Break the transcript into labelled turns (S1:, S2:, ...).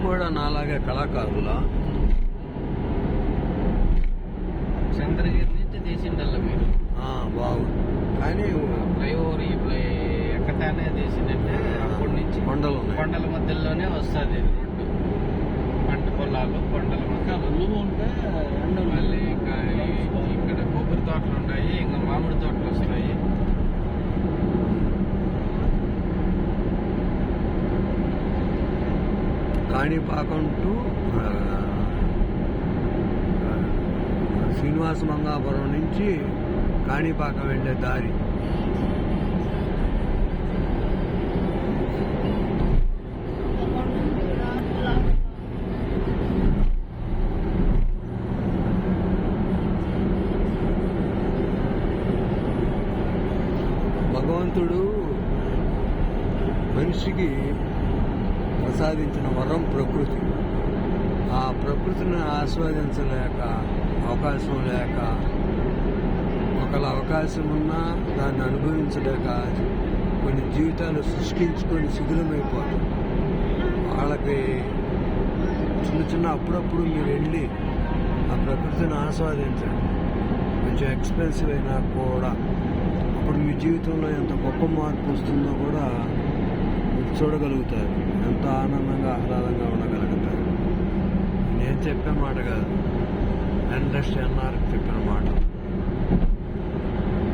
S1: కూడా నాలాగే కళాకారులా?
S2: చంద్రగిరి నుంచి తీసిండల్లా మీరు.
S1: బాగుంది. కానీ
S2: ఫ్లైఓవర్ ఎక్కటానే తీసిందంటే అప్పటి నుంచి కొండల మధ్యలోనే వస్తుంది రోడ్డు. పంట పొలాలు కొండల మధ్యలో ఉంటే మళ్ళీ ఇంకా ఇక్కడ కొబ్బరి తోటలు ఉంటాయి, ఇంకా మామిడి తోటలు వస్తాయి.
S1: కాణిపాకం టు శ్రీనివాస మంగాపురం నుంచి కాణిపాకం వెళ్ళే దారి. భగవంతుడు మనిషికి ప్రసాదించిన వరం ప్రకృతి. ఆ ప్రకృతిని ఆస్వాదించలేక, అవకాశం లేక, ఒకళ్ళ అవకాశం ఉన్నా దాన్ని అనుభవించలేక కొన్ని జీవితాలు సృష్టించుకొని శిథిలమైపోతాయి. వాళ్ళకి చిన్న అప్పుడప్పుడు మీరు వెళ్ళి ఆ ప్రకృతిని ఆస్వాదించండి. కొంచెం ఎక్స్పెన్సివ్ అయినా కూడా అప్పుడు మీ జీవితంలో ఎంత గొప్ప మార్పు వస్తుందో కూడా మీరు చూడగలుగుతారు. ఎంత ఆనందంగా ఆహ్లాదంగా ఉండగలుగుతారు. నేను చెప్పే మాట కాదు, ఇండస్ట్రీ అన్నారు చెప్పిన మాట.